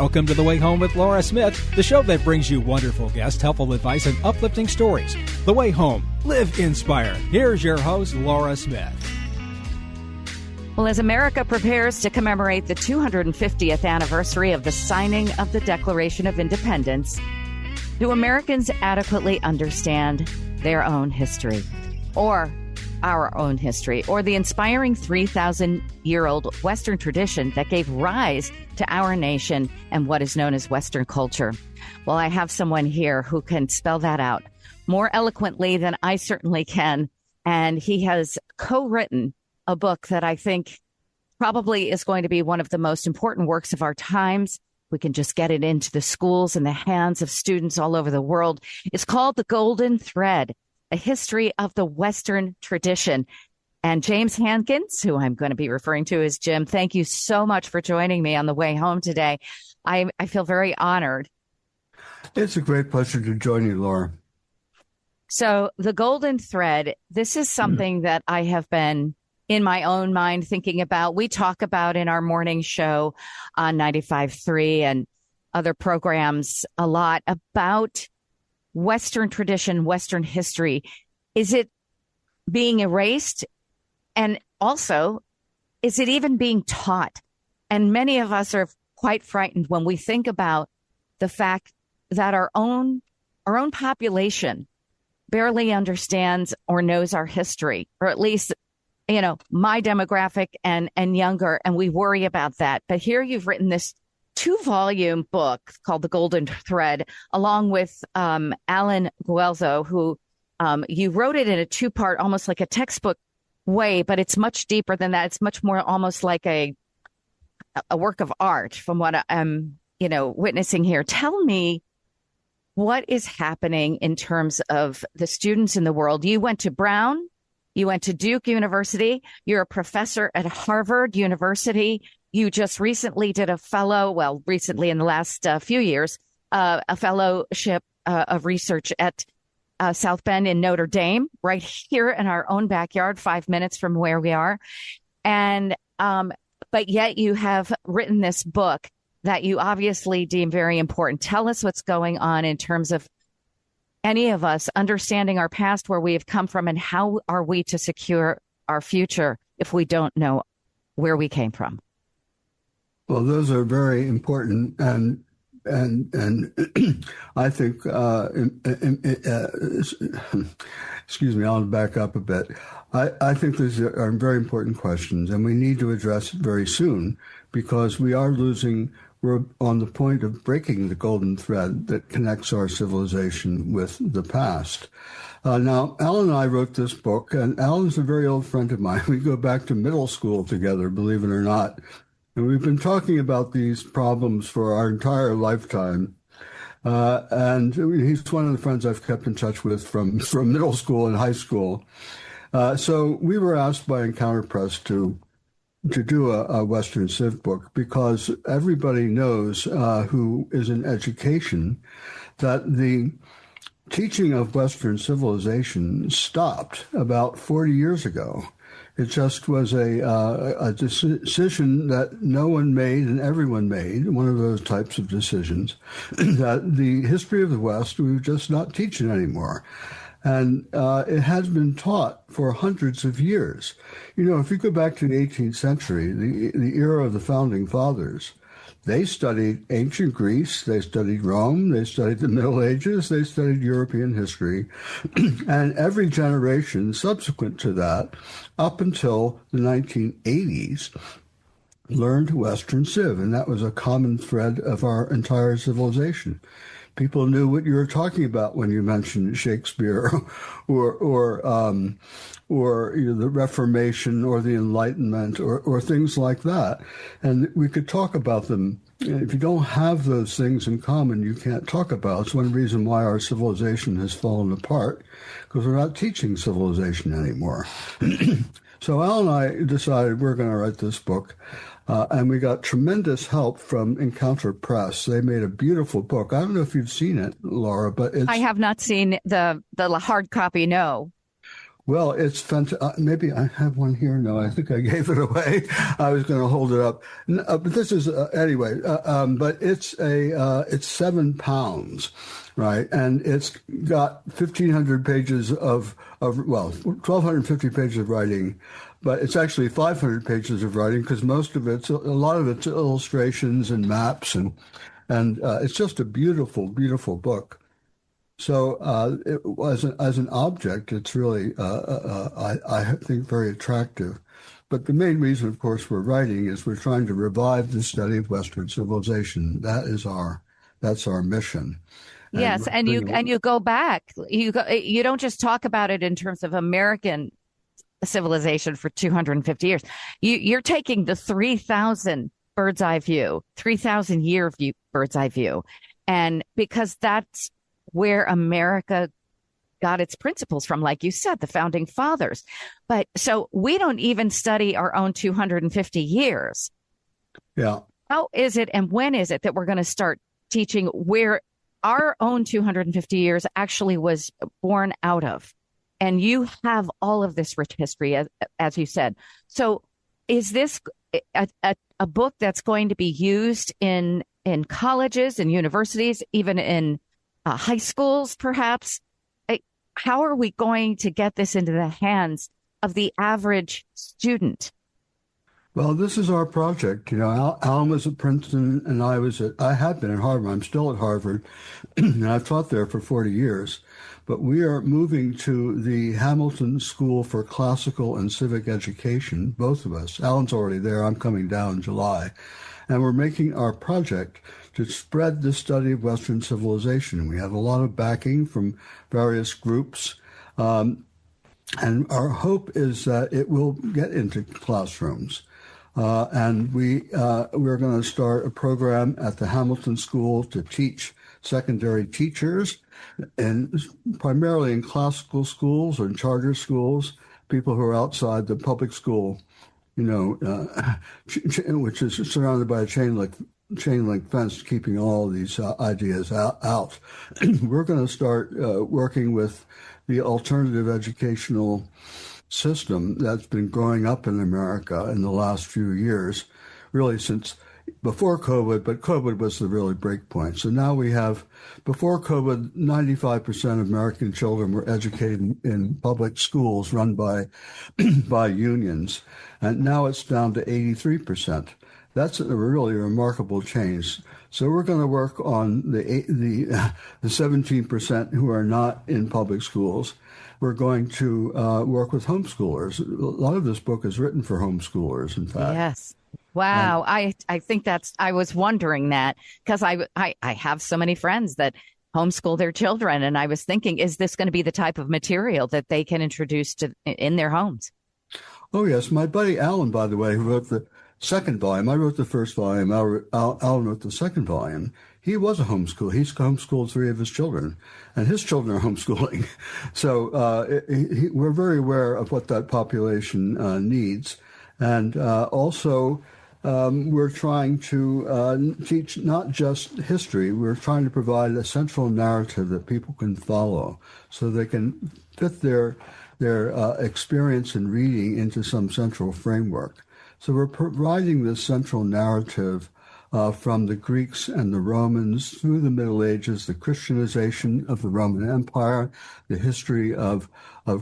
Welcome to The Way Home with Laura Smith, the show that brings you wonderful guests, helpful advice, and uplifting stories. The Way Home. Live inspired. Here's your host, Laura Smith. Well, as America prepares to commemorate the 250th anniversary of the signing of the Declaration of Independence, do Americans adequately understand their own history, or our own history, or the inspiring 3,000-year-old Western tradition that gave rise to our nation and what is known as Western culture? Well, I have someone here who can spell that out more eloquently than I certainly can, and he has co-written a book that I think probably is going to be one of the most important works of our times. We can just get it into the schools and the hands of students all over the world. It's called The Golden Thread, A History of the Western Tradition. And James Hankins, who I'm going to be referring to as Jim, thank you so much for joining me on the way home today. I feel very honored. It's a great pleasure to join you, Laura. So The Golden Thread, this is something that I have been in my own mind thinking about. We talk about in our morning show on 95.3 and other programs a lot about Western tradition, Western history. Is it being erased? And also, is it even being taught? And many of us are quite frightened when we think about the fact that our own population barely understands or knows our history, or at least, you know, my demographic and younger, and we worry about that. But here you've written this 2-volume book called The Golden Thread, along with Alan Guelzo, who you wrote it in a 2-part, almost like a textbook way, but it's much deeper than that. It's much more almost like a work of art from what I'm, witnessing here. Tell me, what is happening in terms of the students in the world? You went to Brown, you went to Duke University, you're a professor at Harvard University. You just recently did recently in the last few years, a fellowship of research at South Bend in Notre Dame, right here in our own backyard, 5 minutes from where we are. And but yet you have written this book that you obviously deem very important. Tell us what's going on in terms of any of us understanding our past, where we have come from, and how are we to secure our future if we don't know where we came from? Well, those are very important, and I think, excuse me, I'll back up a bit. I think these are very important questions, and we need to address it very soon, because we're on the point of breaking the golden thread that connects our civilization with the past. Now, Alan and I wrote this book, and Alan's a very old friend of mine. We go back to middle school together, believe it or not. And we've been talking about these problems for our entire lifetime. And he's one of the friends I've kept in touch with from middle school and high school. So we were asked by Encounter Press to do a Western Civ book, because everybody knows who is in education that the teaching of Western civilization stopped about 40 years ago. It just was a decision that no one made and everyone made, one of those types of decisions, that the history of the West, we were just not teaching anymore. And it has been taught for hundreds of years. If you go back to the 18th century, the era of the Founding Fathers, they studied ancient Greece, they studied Rome, they studied the Middle Ages, they studied European history. And every generation subsequent to that, up until the 1980s, learned Western Civ. And that was a common thread of our entire civilization. People knew what you were talking about when you mentioned Shakespeare or the Reformation or the Enlightenment or things like that. And we could talk about them. If you don't have those things in common, you can't talk about it. It's one reason why our civilization has fallen apart, because we're not teaching civilization anymore. So Al and I decided we're going to write this book. And we got tremendous help from Encounter Press. They made a beautiful book. I don't know if you've seen it, Laura, but I have not seen the hard copy, no. Well, it's fantastic. Maybe I have one here. No, I think I gave it away. I was going to hold it up. But this is anyway. But it's 7 pounds, right? And it's got 1,500 pages of 1,250 pages of writing, but it's actually 500 pages of writing because a lot of it's illustrations and maps, and it's just a beautiful, beautiful book. So as an object, it's really, I think, very attractive. But the main reason, of course, we're writing is we're trying to revive the study of Western civilization. That's our mission. Yes, and you go back. You don't just talk about it in terms of American civilization for 250 years. You're taking the 3,000 bird's eye view, 3,000 year view, bird's eye view, and because that's where America got its principles from, like you said, the founding fathers. But so we don't even study our own 250 years. Yeah. How is it and when is it that we're going to start teaching where our own 250 years actually was born out of? And you have all of this rich history, as you said. So is this a book that's going to be used in colleges and universities, even in high schools, perhaps? How are we going to get this into the hands of the average student? Well, this is our project. You know, Alan was at Princeton, and I had been at Harvard. I'm still at Harvard, and I've taught there for 40 years. But we are moving to the Hamilton School for Classical and Civic Education, both of us. Alan's already there. I'm coming down in July. And we're making our project to spread the study of Western civilization. We have a lot of backing from various groups. And our hope is that it will get into classrooms. And we're going to start a program at the Hamilton School to teach secondary teachers, and primarily in classical schools or in charter schools, people who are outside the public school, which is surrounded by a chain link fence, keeping all these ideas out. We're going to start working with the alternative educational system that's been growing up in America in the last few years, really since before COVID, but COVID was the really break point. So now we have, before COVID, 95% of American children were educated in public schools run by unions, and now it's down to 83%. That's a really remarkable change. So we're going to work on the 17% who are not in public schools. We're going to work with homeschoolers. A lot of this book is written for homeschoolers, in fact. Yes. Wow. I think I was wondering that because I have so many friends that homeschool their children. And I was thinking, is this going to be the type of material that they can introduce in their homes? Oh, yes. My buddy Alan, by the way, who wrote the second volume. I wrote the first volume. Alan wrote the second volume. He was a homeschooler. He's homeschooled 3 of his children, and his children are homeschooling. So we're very aware of what that population needs. And also, we're trying to teach not just history. We're trying to provide a central narrative that people can follow so they can fit their experience in reading into some central framework. So we're providing this central narrative from the Greeks and the Romans through the Middle Ages, the Christianization of the Roman Empire, the history of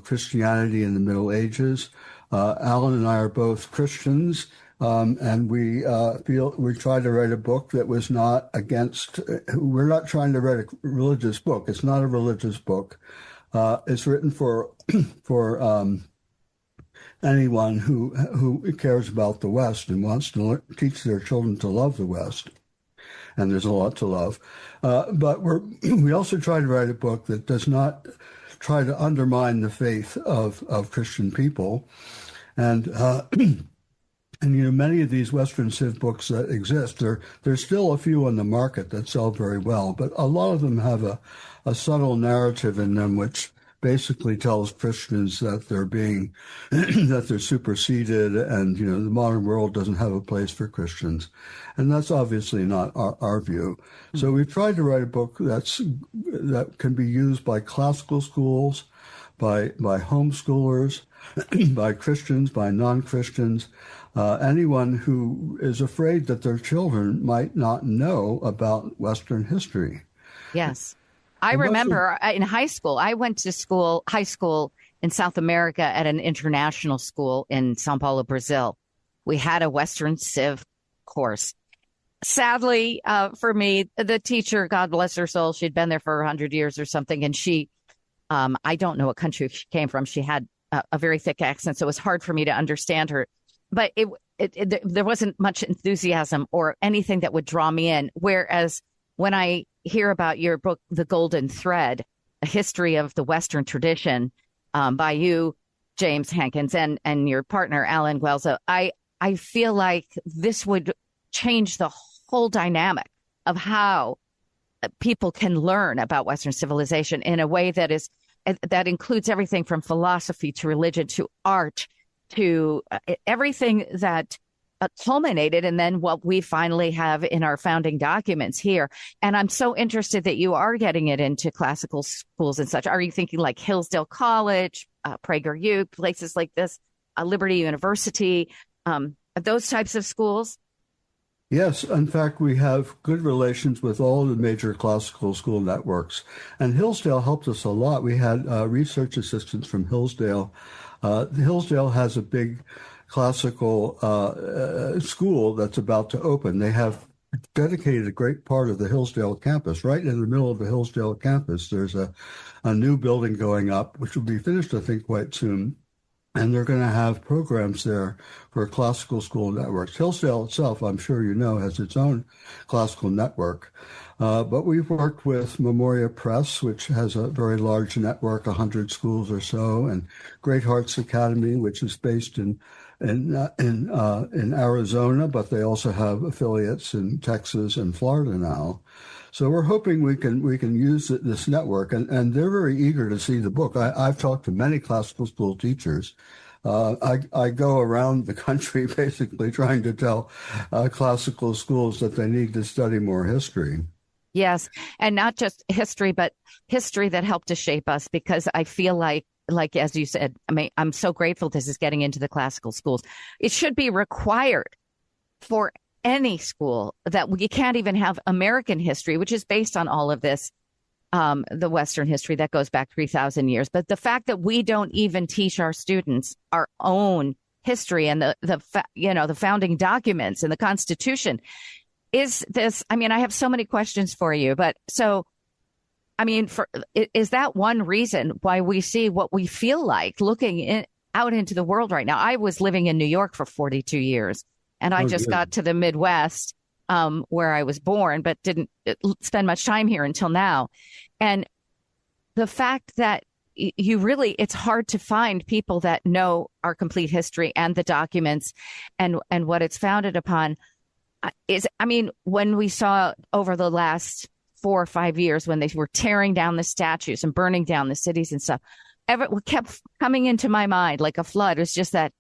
Christianity in the Middle Ages. Alan and I are both Christians, and we try to write a book that was not against. We're not trying to write a religious book. It's not a religious book. It's written for anyone who cares about the West and wants to teach their children to love the West. And there's a lot to love. But we also try to write a book that does not try to undermine the faith of Christian people. And many of these Western Civ books that exist, there's still a few on the market that sell very well, but a lot of them have a subtle narrative in them which basically tells Christians that they're being that they're superseded, and the modern world doesn't have a place for Christians, and that's obviously not our view. So we've tried to write a book that can be used by classical schools, by homeschoolers, by Christians, by non-Christians, anyone who is afraid that their children might not know about Western history. Yes. I remember in high school, I went to high school in South America at an international school in Sao Paulo, Brazil. We had a Western Civ course. Sadly, for me, the teacher, God bless her soul, she'd been there for 100 years or something. And she, I don't know what country she came from. She had a very thick accent, so it was hard for me to understand her. But there wasn't much enthusiasm or anything that would draw me in. Whereas when I hear about your book, The Golden Thread, A History of the Western Tradition, by you, James Hankins, and your partner, Alan Guelzo, I feel like this would change the whole dynamic of how people can learn about Western civilization in a way that includes everything from philosophy to religion to art to everything that culminated and then what we finally have in our founding documents here. And I'm so interested that you are getting it into classical schools and such. Are you thinking like Hillsdale College, PragerU, places like this, Liberty University, those types of schools? Yes, in fact, we have good relations with all the major classical school networks. And Hillsdale helped us a lot. We had research assistants from Hillsdale. Hillsdale has a big classical school that's about to open. They have dedicated a great part of the Hillsdale campus. Right in the middle of the Hillsdale campus, there's a new building going up, which will be finished, I think, quite soon. And they're going to have programs there for classical school networks. Hillsdale itself, I'm sure you know, has its own classical network. But we've worked with Memoria Press, which has a very large network, 100 schools or so, and Great Hearts Academy, which is based in Arizona, but they also have affiliates in Texas and Florida now. So we're hoping we can use this network, and they're very eager to see the book. I've talked to many classical school teachers. I go around the country basically trying to tell classical schools that they need to study more history. Yes, and not just history, but history that helped to shape us, because I feel like as you said, I mean, I'm so grateful this is getting into the classical schools. It should be required for any school that you can't even have American history, which is based on all of this, the Western history that goes back 3,000 years. But the fact that we don't even teach our students our own history and the founding documents and the Constitution is this. I mean, I have so many questions for you, but so, I mean, is that one reason why we see what we feel like looking out into the world right now? I was living in New York for 42 years. And I just got to the Midwest, where I was born, but didn't spend much time here until now. And the fact that it's hard to find people that know our complete history and the documents and what it's founded upon when we saw over the last 4 or 5 years, when they were tearing down the statues and burning down the cities and stuff, what kept coming into my mind like a flood was just that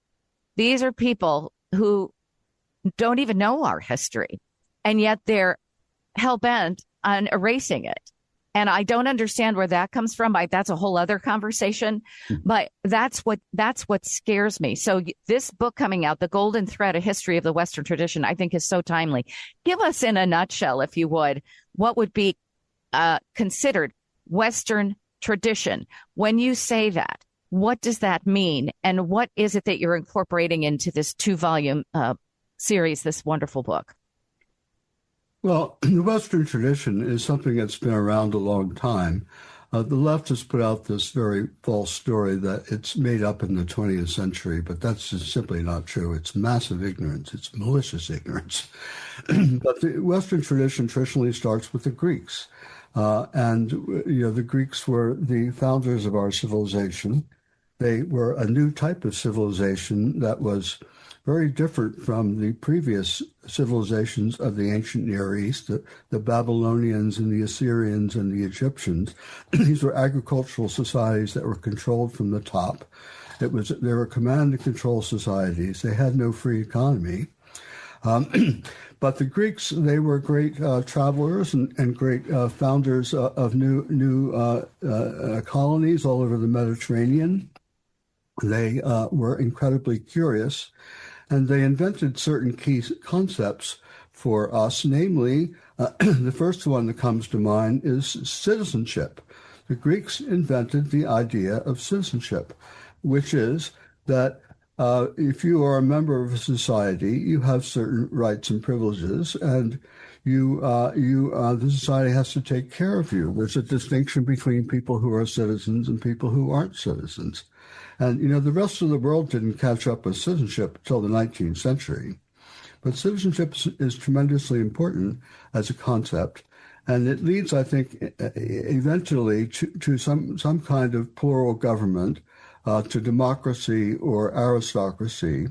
these are people who don't even know our history, and yet they're hell-bent on erasing it. And I don't understand where that comes from. That's a whole other conversation, but that's what scares me. So this book coming out, The Golden Thread, A History of the Western Tradition, I think is so timely. Give us in a nutshell, if you would, what would be considered Western tradition. When you say that, what does that mean? And what is it that you're incorporating into this 2-volume series, this wonderful book? Well, the Western tradition is something that's been around a long time. The left has put out this very false story that it's made up in the 20th century, but that's just simply not true. It's massive ignorance. It's malicious ignorance. But the Western tradition traditionally starts with the Greeks. The Greeks were the founders of our civilization. They were a new type of civilization that was very different from the previous civilizations of the ancient Near East, the Babylonians and the Assyrians and the Egyptians. These were agricultural societies that were controlled from the top. They were command and control societies. They had no free economy. But the Greeks, they were great travelers and great founders of new colonies all over the Mediterranean. They were incredibly curious, and they invented certain key concepts for us, namely, the first one that comes to mind is citizenship. The Greeks invented the idea of citizenship, which is that if you are a member of a society, you have certain rights and privileges, and the society has to take care of you. There's a distinction between people who are citizens and people who aren't citizens. And, the rest of the world didn't catch up with citizenship until the 19th century. But citizenship is tremendously important as a concept. And it leads, I think, eventually to some kind of plural government, to democracy or aristocracy,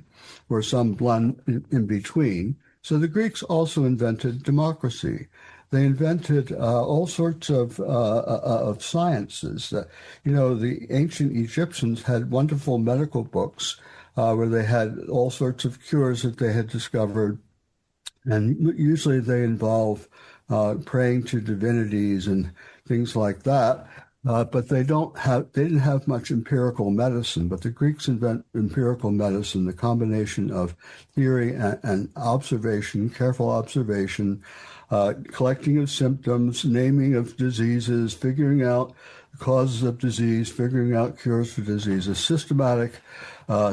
or some blend in between. So the Greeks also invented democracy. They invented all sorts of sciences. The ancient Egyptians had wonderful medical books where they had all sorts of cures that they had discovered. And usually they involve praying to divinities and things like that. But they didn't have much empirical medicine. But the Greeks invent empirical medicine, the combination of theory and observation, careful observation, collecting of symptoms, naming of diseases, figuring out the causes of disease, figuring out cures for diseases. Systematic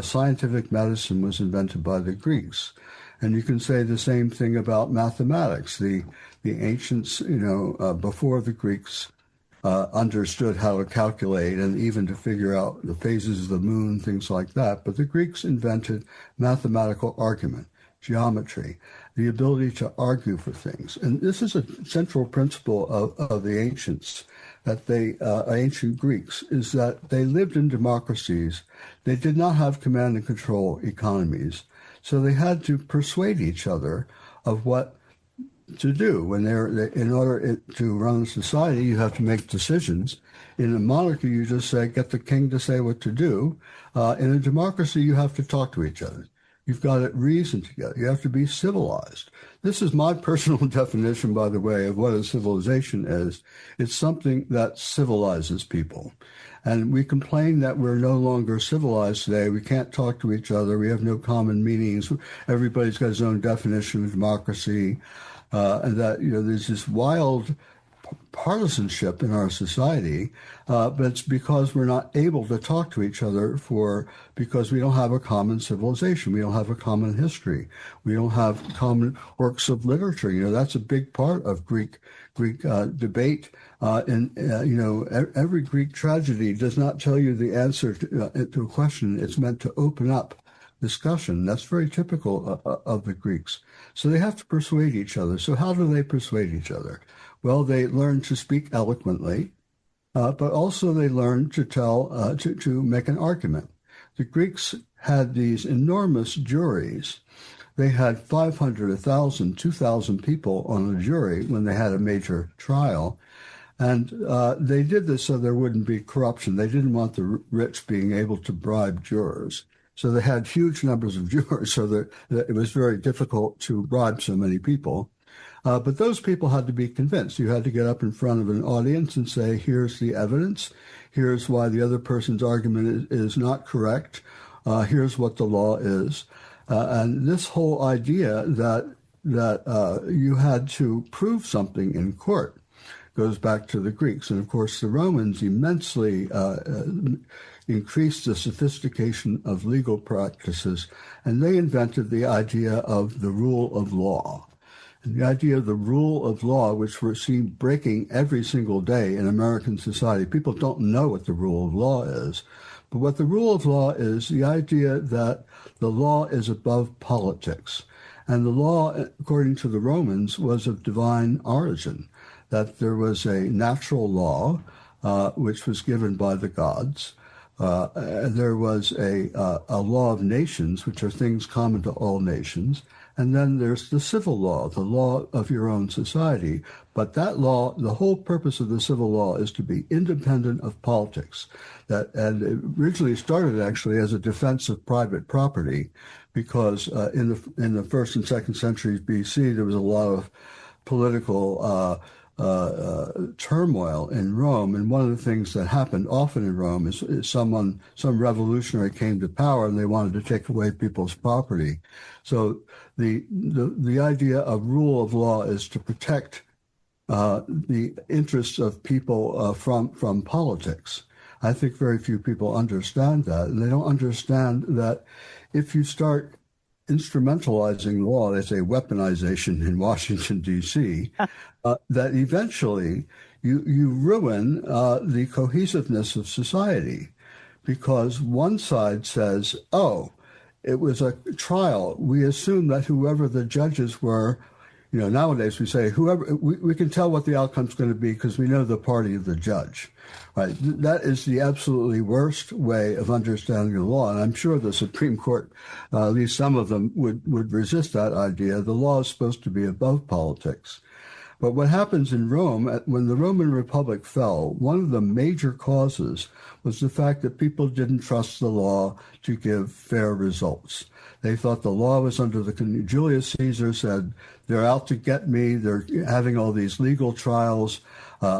scientific medicine was invented by the Greeks. And you can say the same thing about mathematics. The ancients, before the Greeks understood how to calculate and even to figure out the phases of the moon, things like that. But the Greeks invented mathematical argument, geometry, the ability to argue for things. And this is a central principle of the ancients, that ancient Greeks, is that they lived in democracies. They did not have command and control economies. So they had to persuade each other of what to do. In order to run a society, you have to make decisions. In a monarchy, you just say, get the king to say what to do. In a democracy, you have to talk to each other. You've got to reason together. You have to be civilized. This is my personal definition, by the way, of what a civilization is. It's something that civilizes people. And we complain that we're no longer civilized today. We can't talk to each other. We have no common meanings. Everybody's got his own definition of democracy. And that, there's this wild partisanship in our society, but it's because we're not able to talk to each other because we don't have a common civilization. We don't have a common history. We don't have common works of literature. That's a big part of Greek debate. Every Greek tragedy does not tell you the answer to a question. It's meant to open up discussion. That's very typical of the Greeks. So they have to persuade each other. So how do they persuade each other? Well, they learn to speak eloquently, but also they learn to to make an argument. The Greeks had these enormous juries. They had 500, 1,000, 2,000 people on a jury when they had a major trial. And they did this so there wouldn't be corruption. They didn't want the rich being able to bribe jurors. So they had huge numbers of jurors, so that it was very difficult to bribe so many people. But those people had to be convinced. You had to get up in front of an audience and say, here's the evidence. Here's why the other person's argument is not correct. Here's what the law is. And this whole idea that you had to prove something in court goes back to the Greeks. And, of course, the Romans immensely increased the sophistication of legal practices, and they invented the idea of the rule of law. And the idea of the rule of law, which we're seeing breaking every single day in American society. People don't know what the rule of law is. But what the rule of law is, the idea that the law is above politics. And the law, according to the Romans, was of divine origin, that there was a natural law which was given by the gods, there was a law of nations, which are things common to all nations. And then there's the civil law, the law of your own society. But that law, the whole purpose of the civil law is to be independent of politics. And it originally started actually as a defense of private property, because in the first and second centuries BC, there was a lot of political turmoil in Rome. And one of the things that happened often in Rome is some revolutionary came to power and they wanted to take away people's property. So the idea of rule of law is to protect the interests of people from politics. I think very few people understand that, and they don't understand that if you start instrumentalizing law, they say weaponization in Washington, D.C., that eventually you ruin the cohesiveness of society, because one side says, oh, it was a trial. We assume that whoever the judges were, nowadays we say we can tell what the outcome's going to be because we know the party of the judge. Right. That is the absolutely worst way of understanding the law. And I'm sure the Supreme Court, at least some of them, would resist that idea. The law is supposed to be above politics. But what happens in Rome, when the Roman Republic fell, one of the major causes was the fact that people didn't trust the law to give fair results. They thought the law was under the Julius Caesar said, they're out to get me, they're having all these legal trials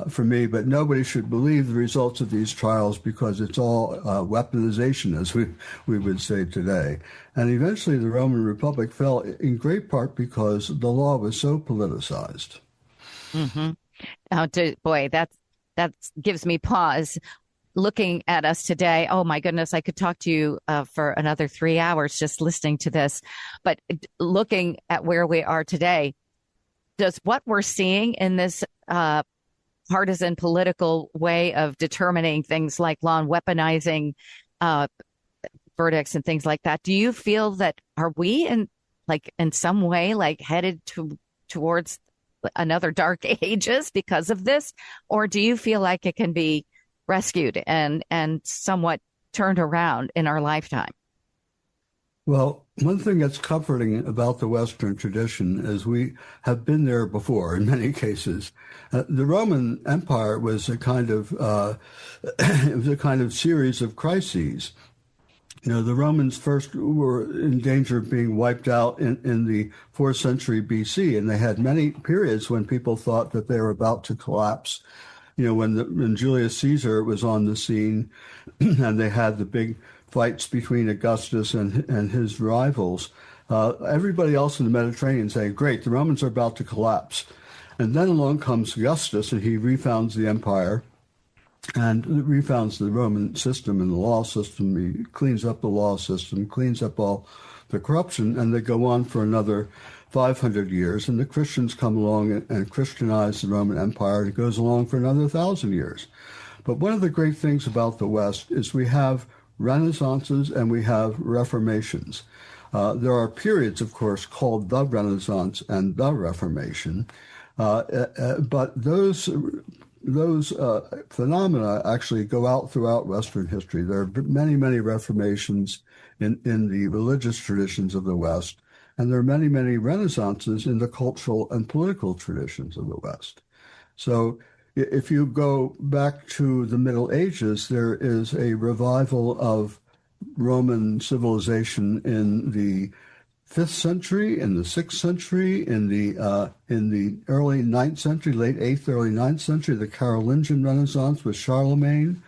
for me, but nobody should believe the results of these trials because it's all weaponization, as we would say today. And eventually the Roman Republic fell in great part because the law was so politicized. Mm-hmm. Oh, boy, that gives me pause. Looking at us today, oh my goodness, I could talk to you for another 3 hours just listening to this. But looking at where we are today, does what we're seeing in this partisan political way of determining things like law and weaponizing verdicts and things like that, do you feel that are we in some way headed towards another dark ages because of this? Or do you feel like it can be rescued and somewhat turned around in our lifetime? Well, one thing that's comforting about the Western tradition is we have been there before in many cases. The Roman Empire was a kind of series of crises. The Romans first were in danger of being wiped out in the 4th century BC, and they had many periods when people thought that they were about to collapse. When Julius Caesar was on the scene and they had the big fights between Augustus and his rivals, everybody else in the Mediterranean saying, great, the Romans are about to collapse. And then along comes Augustus, and he refounds the empire and refounds the Roman system and the law system. He cleans up the law system, cleans up all the corruption, and they go on for another 500 years, and the Christians come along and Christianize the Roman Empire, and it goes along for another 1,000 years. But one of the great things about the West is we have Renaissances and we have Reformations. There are periods, of course, called the Renaissance and the Reformation, but those phenomena actually go out throughout Western history. There are many, many Reformations in the religious traditions of the West, and there are many, many Renaissances in the cultural and political traditions of the West. So if you go back to the Middle Ages, there is a revival of Roman civilization in the 5th century, in the 6th century, in the early 9th century, late 8th, early 9th century, the Carolingian Renaissance with Charlemagne.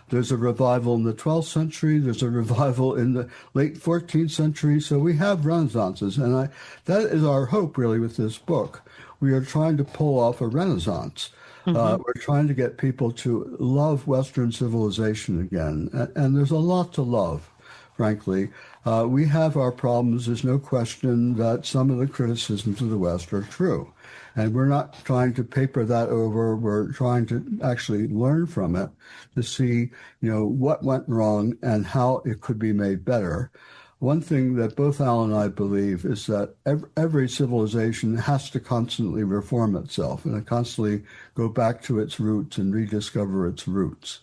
There's a revival in the 12th century. There's a revival in the late 14th century. So we have Renaissances, and that is our hope, really, with this book. We are trying to pull off a Renaissance. Mm-hmm. We're trying to get people to love Western civilization again, and there's a lot to love, frankly. We have our problems. There's no question that some of the criticisms of the West are true. And we're not trying to paper that over. We're trying to actually learn from it to see, what went wrong and how it could be made better. One thing that both Al and I believe is that every civilization has to constantly reform itself and constantly go back to its roots and rediscover its roots.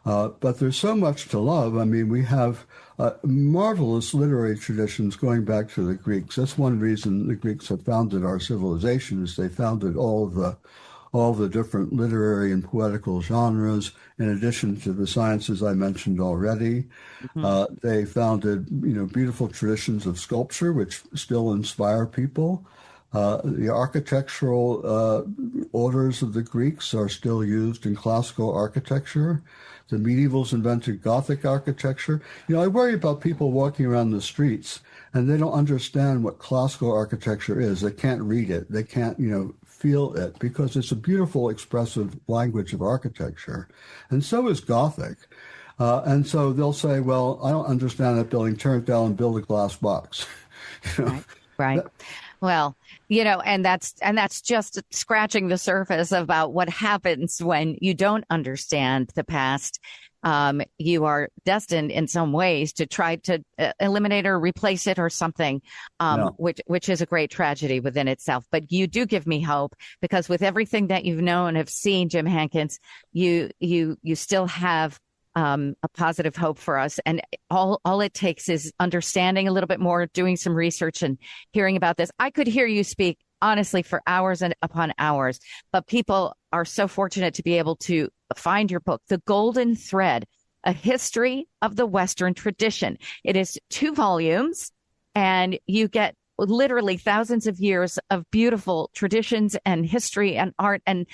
But there's so much to love. I mean, we have marvelous literary traditions going back to the Greeks. That's one reason the Greeks have founded our civilization, is they founded all the different literary and poetical genres, in addition to the sciences I mentioned already. Mm-hmm. They founded, beautiful traditions of sculpture, which still inspire people. The architectural orders of the Greeks are still used in classical architecture. The medievals invented Gothic architecture. I worry about people walking around the streets and they don't understand what classical architecture is. They can't read it. They can't, feel it, because it's a beautiful, expressive language of architecture. And so is Gothic. And so they'll say, well, I don't understand that building. Tear it down and build a glass box. Right. Well, and that's just scratching the surface about what happens when you don't understand the past. You are destined in some ways to try to eliminate or replace it or something, which is a great tragedy within itself. But you do give me hope, because with everything that you've known and have seen, Jim Hankins, you still have a positive hope for us. And all it takes is understanding a little bit more, doing some research and hearing about this. I could hear you speak honestly for hours and upon hours, but people are so fortunate to be able to find your book, The Golden Thread, A History of the Western Tradition. It is 2 volumes, and you get literally thousands of years of beautiful traditions and history and art and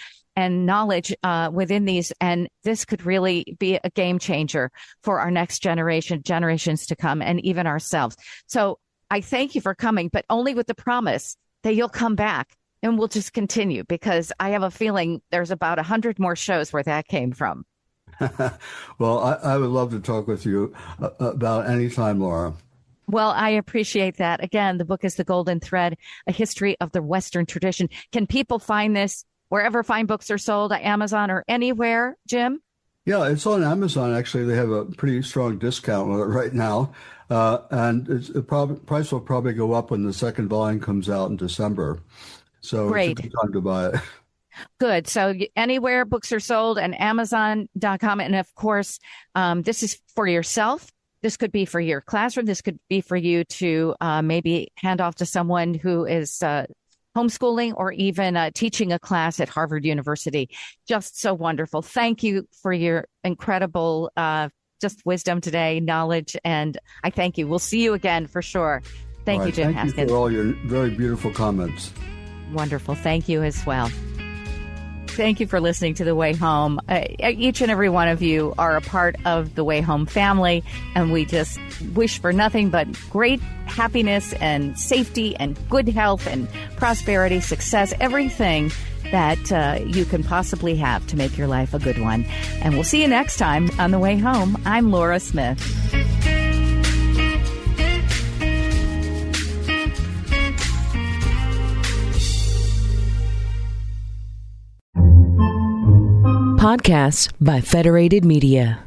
knowledge within these. And this could really be a game changer for our next generations to come, and even ourselves. So I thank you for coming, but only with the promise that you'll come back and we'll just continue, because I have a feeling there's about 100 more shows where that came from. Well, I would love to talk with you about any time, Laura. Well, I appreciate that. Again, the book is The Golden Thread, A History of the Western Tradition. Can people find this wherever fine books are sold, at Amazon or anywhere, Jim? Yeah, it's on Amazon. Actually, they have a pretty strong discount on it right now. And the price will probably go up when the second volume comes out in December. So Great. It's a good time to buy it. Good. So anywhere books are sold, and Amazon.com. And of course, this is for yourself. This could be for your classroom. This could be for you to maybe hand off to someone who is homeschooling or even teaching a class at Harvard University. Just so wonderful. Thank you for your incredible just wisdom today, knowledge, and I thank you. We'll see you again for sure. Thank you, Jim Haskins. Thank you for all your very beautiful comments. Wonderful. Thank you as well. Thank you for listening to The Way Home. Each and every one of you are a part of The Way Home family, and we just wish for nothing but great happiness and safety and good health and prosperity, success, everything that you can possibly have to make your life a good one. And we'll see you next time on The Way Home. I'm Laura Smith. Podcasts by Federated Media.